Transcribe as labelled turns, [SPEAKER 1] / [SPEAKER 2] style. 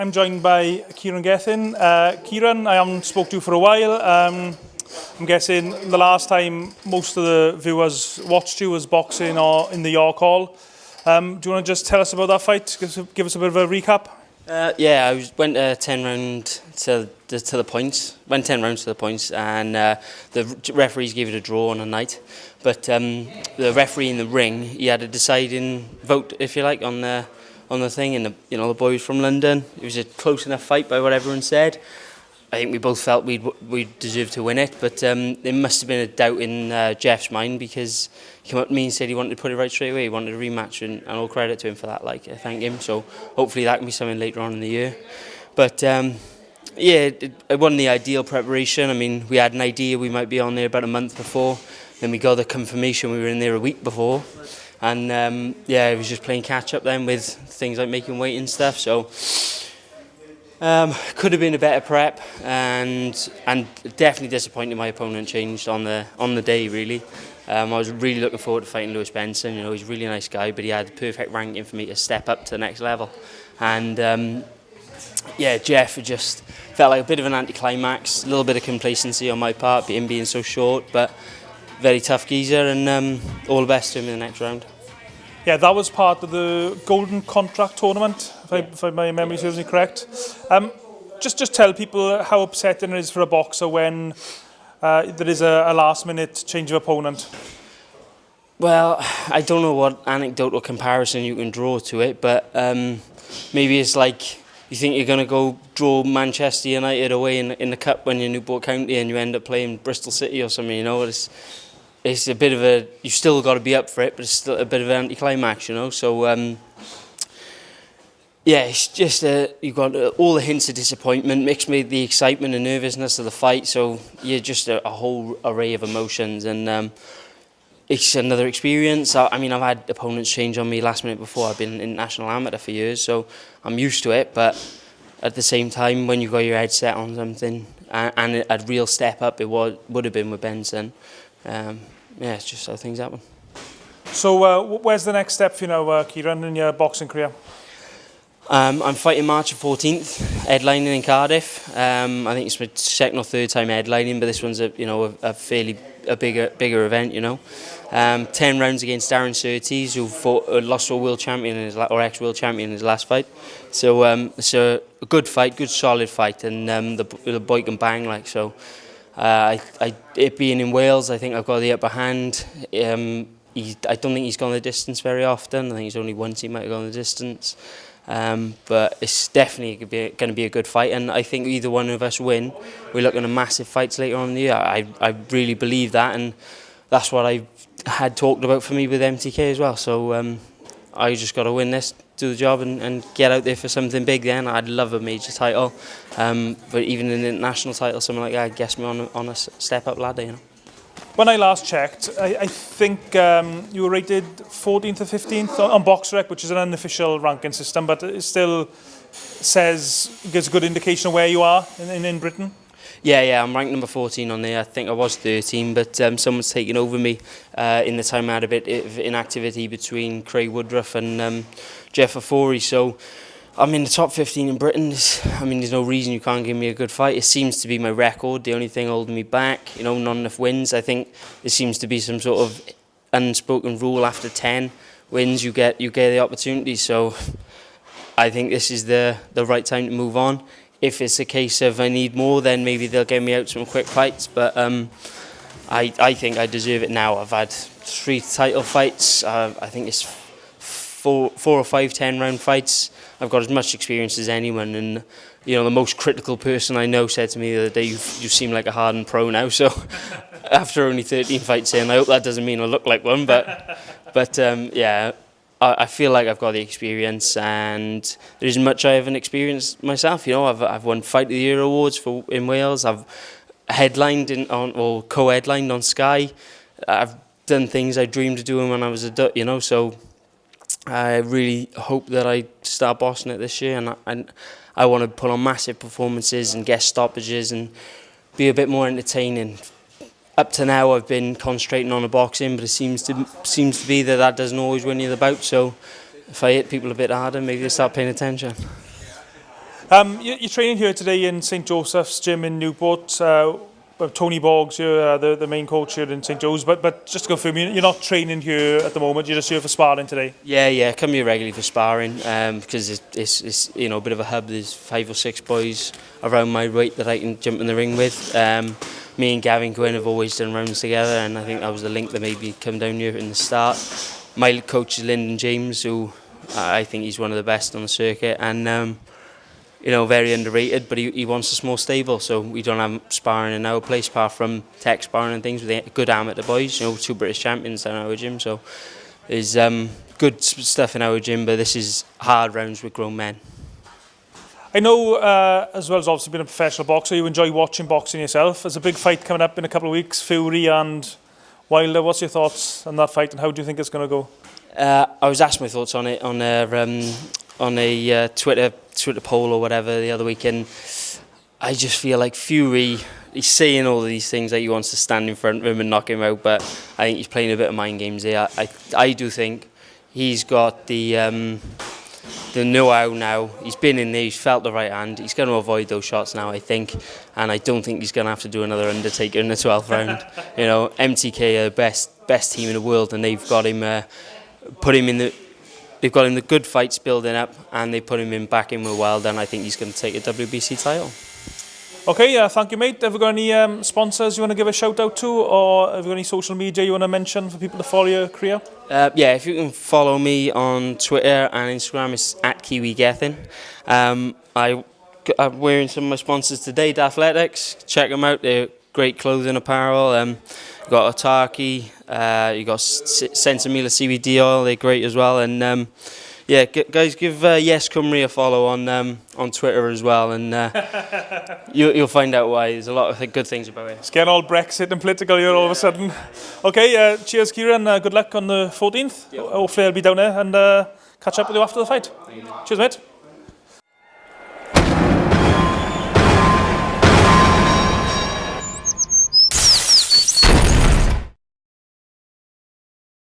[SPEAKER 1] I'm joined by Kieran Gething. Kieran, I haven't spoke to you for a while. I'm guessing the last time most of the viewers watched you was boxing or in the York Hall. Do you want to just tell us about that fight? Give us a bit of a recap.
[SPEAKER 2] Went 10 round to the points. Went 10 rounds to the points, and the referees gave it a draw on a night. But the referee in the ring, he had a deciding vote, if you like, on the thing. And the boys from London. It was a close enough fight by what everyone said. I think we both felt we deserved to win it, but there must have been a doubt in Jeff's mind, because he came up to me and said he wanted to put it right straight away. He wanted a rematch, and all credit to him for that. I thank him. So hopefully that can be something later on in the year. But it wasn't the ideal preparation. I mean, we had an idea we might be on there about a month before. Then we got the confirmation we were in there a week before. And it was just playing catch up then with things like making weight and stuff. So could have been a better prep, and definitely disappointed my opponent changed on the day. Really, I was really looking forward to fighting Lewis Benson. He's a really nice guy, but he had the perfect ranking for me to step up to the next level. And Jeff just felt like a bit of an anticlimax, a little bit of complacency on my part, him being so short, but very tough geezer, and all the best to him in the next round.
[SPEAKER 1] Yeah, that was part of the Golden Contract tournament, if my memory serves me correct. Just tell people how upsetting it is for a boxer when there is a last-minute change of opponent.
[SPEAKER 2] Well, I don't know what anecdotal comparison you can draw to it, but maybe it's like you think you're going to go draw Manchester United away in the cup when you're Newport County, and you end up playing Bristol City or something. It's a bit of you've still got to be up for it, but it's still a bit of an anticlimax, So it's just you've got all the hints of disappointment mixed with the excitement and nervousness of the fight. So you're just a whole array of emotions, and it's another experience. I've had opponents change on me last minute before. I've been in national amateur for years, so I'm used to it. But at the same time, when you've got your head set on something and a real step up, it would have been with Benson. It's just how things happen.
[SPEAKER 1] So where's the next step for you now, Kieran, in your boxing career?
[SPEAKER 2] I'm fighting March 14th, headlining in Cardiff. I think it's my second or third time headlining, but this one's a bigger event. 10 rounds against Darren Surtees, who lost to a world champion or ex-world champion in his last fight. So it's a good fight, good solid fight, and the boy can bang . So it being in Wales, I think I've got the upper hand. I don't think he's gone the distance very often. I think it's only once he might have gone the distance. But it's definitely going to be a good fight, and I think either one of us win, we're looking at massive fights later on in the year. I really believe that, and that's what I had talked about for me with MTK as well. So I just got to win this, do the job, and get out there for something big. Then I'd love a major title, but even an international title, something like that, gets me on a step up ladder.
[SPEAKER 1] When I last checked, I think you were rated 14th or 15th on Boxrec, which is an unofficial ranking system, but it still gives a good indication of where you are in Britain.
[SPEAKER 2] Yeah, I'm ranked number 14 on there. I think I was 13, but someone's taken over me in the time I had a bit of inactivity between Craig Woodruff and Jeff Afori. So I'm in the top 15 in Britain. There's no reason you can't give me a good fight. It seems to be my record, the only thing holding me back. Not enough wins. I think there seems to be some sort of unspoken rule after 10 wins you get the opportunity. So I think this is the right time to move on. If it's a case of I need more, then maybe they'll get me out some quick fights. But I think I deserve it now. I've had 3 title fights. I think it's 4 or 5 10-round fights. I've got as much experience as anyone, and the most critical person I know said to me the other day, "You seem like a hardened pro now." So after only 13 fights in, I hope that doesn't mean I look like one. But I feel like I've got the experience, and there isn't much I haven't experienced myself. I've won Fight of the Year awards in Wales. I've headlined or co-headlined on Sky. I've done things I dreamed of doing when I was a So I really hope that I start bossing it this year, and I want to put on massive performances and guest stoppages and be a bit more entertaining. Up to now, I've been concentrating on the boxing, but it seems to be that doesn't always win you the bout. So if I hit people a bit harder, maybe they start paying attention.
[SPEAKER 1] You're training here today in St Joseph's gym in Newport. Tony Boggs, you're the main coach here in St Joe's, but just to confirm, you're not training here at the moment, you're just here for sparring today?
[SPEAKER 2] Yeah, come here regularly for sparring because it's a bit of a hub. There's 5 or 6 boys around my weight that I can jump in the ring with. Me and Gavin Gwynn have always done rounds together, and I think that was the link that made me come down here in the start. My coach is Lyndon James, who I think he's one of the best on the circuit, and very underrated, but he wants a small stable, so we don't have sparring in our place apart from tech sparring and things with good amateur boys, 2 British champions down our gym, so there's good stuff in our gym, but this is hard rounds with grown men.
[SPEAKER 1] I know, as well as obviously being a professional boxer, you enjoy watching boxing yourself. There's a big fight coming up in a couple of weeks, Fury and Wilder. What's your thoughts on that fight, and how do you think it's going to go?
[SPEAKER 2] I was asked my thoughts on it on a Twitter poll or whatever the other weekend. I just feel like Fury, he's saying all of these things that he wants to stand in front of him and knock him out, but I think he's playing a bit of mind games here. I do think he's got the know-how now. He's been in there, he's felt the right hand. He's going to avoid those shots now, I think, and I don't think he's going to have to do another Undertaker in the 12th round. MTK are the best team in the world, and they've got him They've got him the good fights building up, and they put him in back in with Wilder, and I think he's going to take a WBC title.
[SPEAKER 1] Okay, thank you, mate. Have you got any sponsors you want to give a shout out to, or have you got any social media you want to mention for people to follow your career?
[SPEAKER 2] If you can follow me on Twitter and Instagram, it's @Kieran Gething. I'm wearing some of my sponsors today, Athletics. Check them out. They're great clothing apparel. You've got Otaki, you got Sensimila CBD oil. They're great as well. And guys, give Yes Cymru a follow on Twitter as well, and you'll find out why. There's a lot of good things about it.
[SPEAKER 1] It's getting all Brexit and political here all of a sudden. Okay, cheers, Kieran. Good luck on the 14th. Yep. Hopefully I'll be down there and catch up with you after the fight. Cheers, mate.